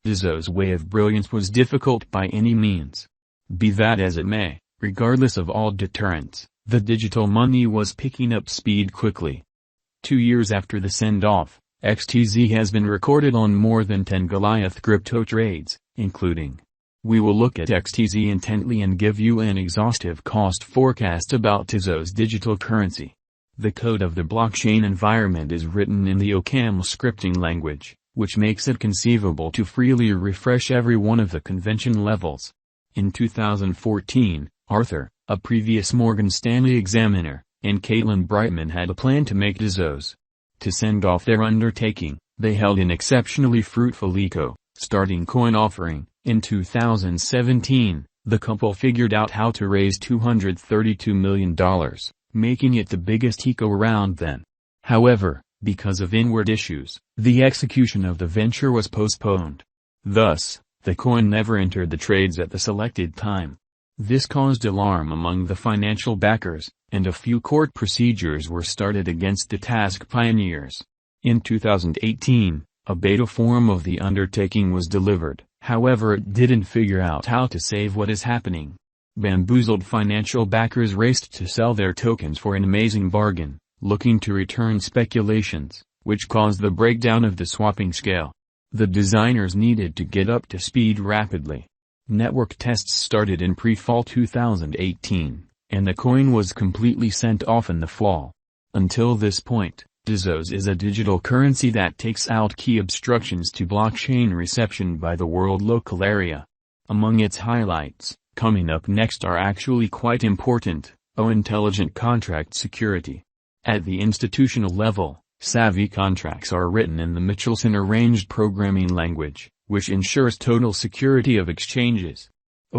Tezos' way of brilliance was difficult by any means. Be that as it may, regardless of all deterrents, the digital money was picking up speed quickly. 2 years after the send-off, XTZ has been recorded on more than 10 Goliath crypto trades, including. We will look at XTZ intently and give you an exhaustive cost forecast about Tezos' digital currency. The code of the blockchain environment is written in the OCaml scripting language, which makes it conceivable to freely refresh every one of the convention levels. In 2014, Arthur, a previous Morgan Stanley examiner, and Caitlin Brightman had a plan to make Tezos. To send off their undertaking, they held an exceptionally fruitful starting coin offering. In 2017, the couple figured out how to raise $232 million, making it the biggest eco round then. However, because of inward issues, the execution of the venture was postponed. Thus, the coin never entered the trades at the selected time. This caused alarm among the financial backers, and a few court procedures were started against the task pioneers. In 2018, a beta form of the undertaking was delivered, however it didn't figure out how to save what is happening. Bamboozled financial backers raced to sell their tokens for an amazing bargain, looking to return speculations, which caused the breakdown of the swapping scale. The designers needed to get up to speed rapidly. Network tests started in pre-fall 2018, and the coin was completely sent off in the fall. Until this point, Tezos is a digital currency that takes out key obstructions to blockchain reception by the world local area. Among its highlights, coming up next are actually quite important: intelligent contract security. At the institutional level, savvy contracts are written in the Michelson arranged programming language, which ensures total security of exchanges.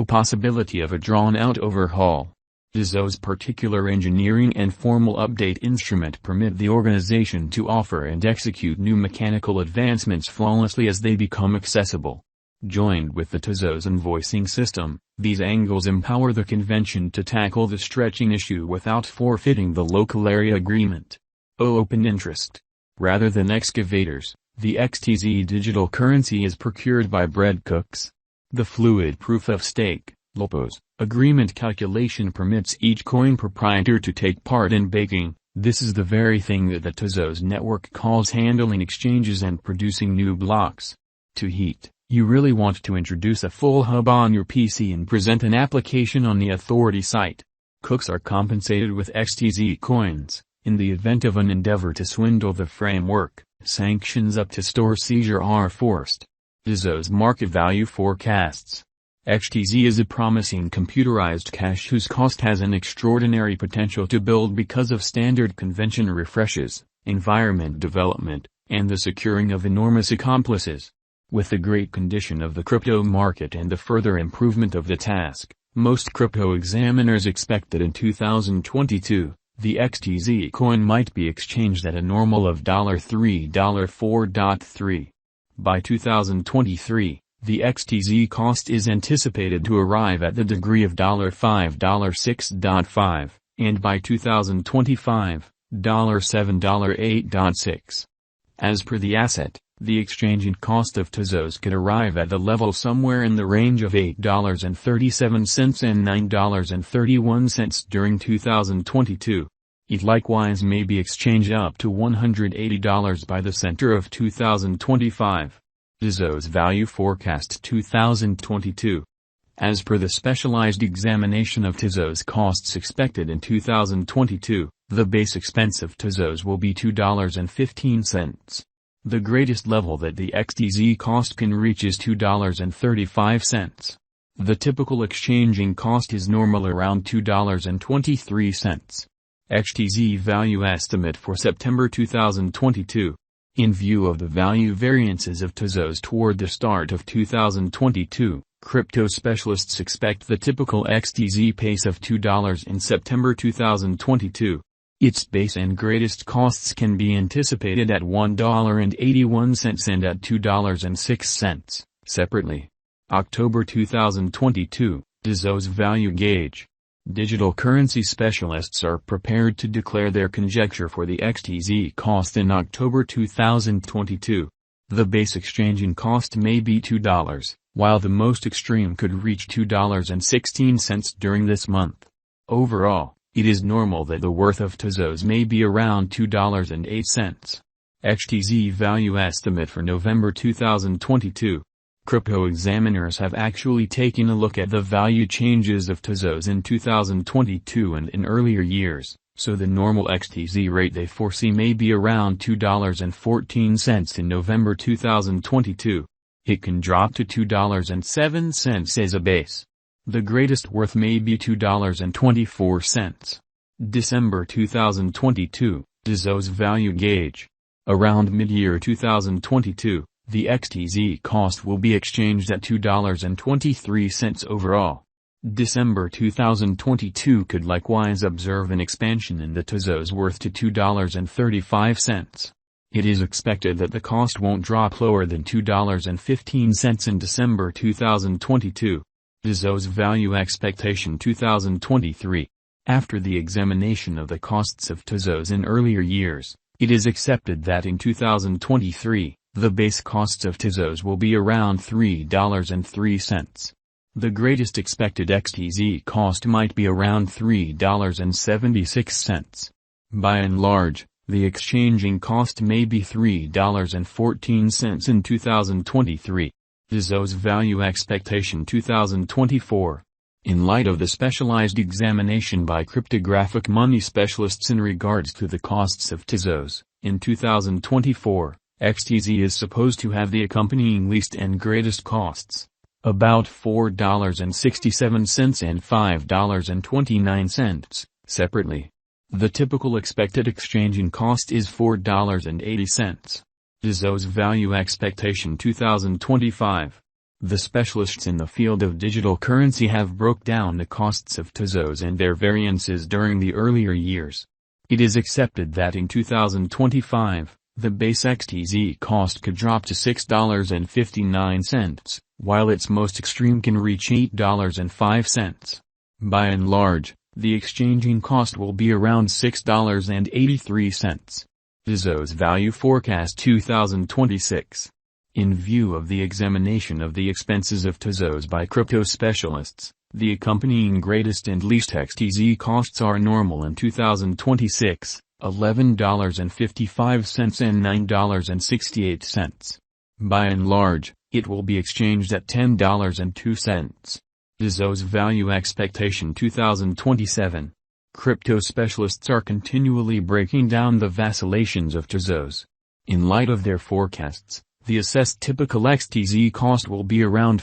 Possibility of a drawn-out overhaul. Tezos' particular engineering and formal update instrument permit the organization to offer and execute new mechanical advancements flawlessly as they become accessible. Joined with the Tezos invoicing system, these angles empower the convention to tackle the stretching issue without forfeiting the local area agreement. Open interest. Rather than excavators, the XTZ digital currency is procured by bread cooks. The fluid proof of stake (LPOS) agreement calculation permits each coin proprietor to take part in baking. This is the very thing that the Tezos network calls handling exchanges and producing new blocks. To heat, you really want to introduce a full hub on your PC and present an application on the authority site. Cooks are compensated with XTZ coins. In the event of an endeavor to swindle the framework, sanctions up to store seizure are forced. Tezos market value forecasts. XTZ is a promising computerized cash whose cost has an extraordinary potential to build because of standard convention refreshes, environment development, and the securing of enormous accomplices. With the great condition of the crypto market and the further improvement of the task, most crypto examiners expect that in 2022, the XTZ coin might be exchanged at a normal of $3, $4.3. By 2023, the XTZ cost is anticipated to arrive at the degree of $5, $6.5, and by 2025, $7, $8.6. As per the asset, the exchanging cost of Tezos could arrive at the level somewhere in the range of $8.37 and $9.31 during 2022. It likewise may be exchanged up to $180 by the center of 2025. Tezos value forecast 2022. As per the specialized examination of Tezos costs expected in 2022, the base expense of Tezos will be $2.15. The greatest level that the XTZ cost can reach is $2.35. The typical exchanging cost is normal around $2.23. XTZ value estimate for September 2022. In view of the value variances of Tezos toward the start of 2022, crypto specialists expect the typical XTZ pace of $2 in September 2022. Its base and greatest costs can be anticipated at $1.81 and at $2.06, separately. October 2022, Tezos value gauge. Digital currency specialists are prepared to declare their conjecture for the XTZ cost in October 2022. The base exchanging cost may be $2, while the most extreme could reach $2.16 during this month. Overall, it is normal that the worth of Tezos may be around $2.08. XTZ value estimate for November 2022. Crypto examiners have actually taken a look at the value changes of Tezos in 2022 and in earlier years, so the normal XTZ rate they foresee may be around $2.14 in November 2022. It can drop to $2.07 as a base. The greatest worth may be $2.24. December 2022, Tezos value gauge. Around mid-year 2022, the XTZ cost will be exchanged at $2.23 overall. December 2022 could likewise observe an expansion in the Tezos worth to $2.35. It is expected that the cost won't drop lower than $2.15 in December 2022. Tezos value expectation 2023. After the examination of the costs of Tezos in earlier years, it is accepted that in 2023, the base costs of Tezos will be around $3.03. The greatest expected XTZ cost might be around $3.76. By and large, the exchanging cost may be $3.14 in 2023. Tezos value expectation 2024. In light of the specialized examination by cryptographic money specialists in regards to the costs of Tezos, in 2024, XTZ is supposed to have the accompanying least and greatest costs, about $4.67 and $5.29, separately. The typical expected exchanging cost is $4.80. Tezos value expectation 2025. The specialists in the field of digital currency have broke down the costs of Tezos and their variances during the earlier years. It is accepted that in 2025, the base XTZ cost could drop to $6.59, while its most extreme can reach $8.05. By and large, the exchanging cost will be around $6.83. Tezos value forecast 2026. In view of the examination of the expenses of Tezos by crypto specialists, the accompanying greatest and least XTZ costs are normal in 2026, $11.55 and $9.68. By and large, it will be exchanged at $10.02. Tezos value expectation 2027. Crypto specialists are continually breaking down the vacillations of Tezos. In light of their forecasts, the assessed typical XTZ cost will be around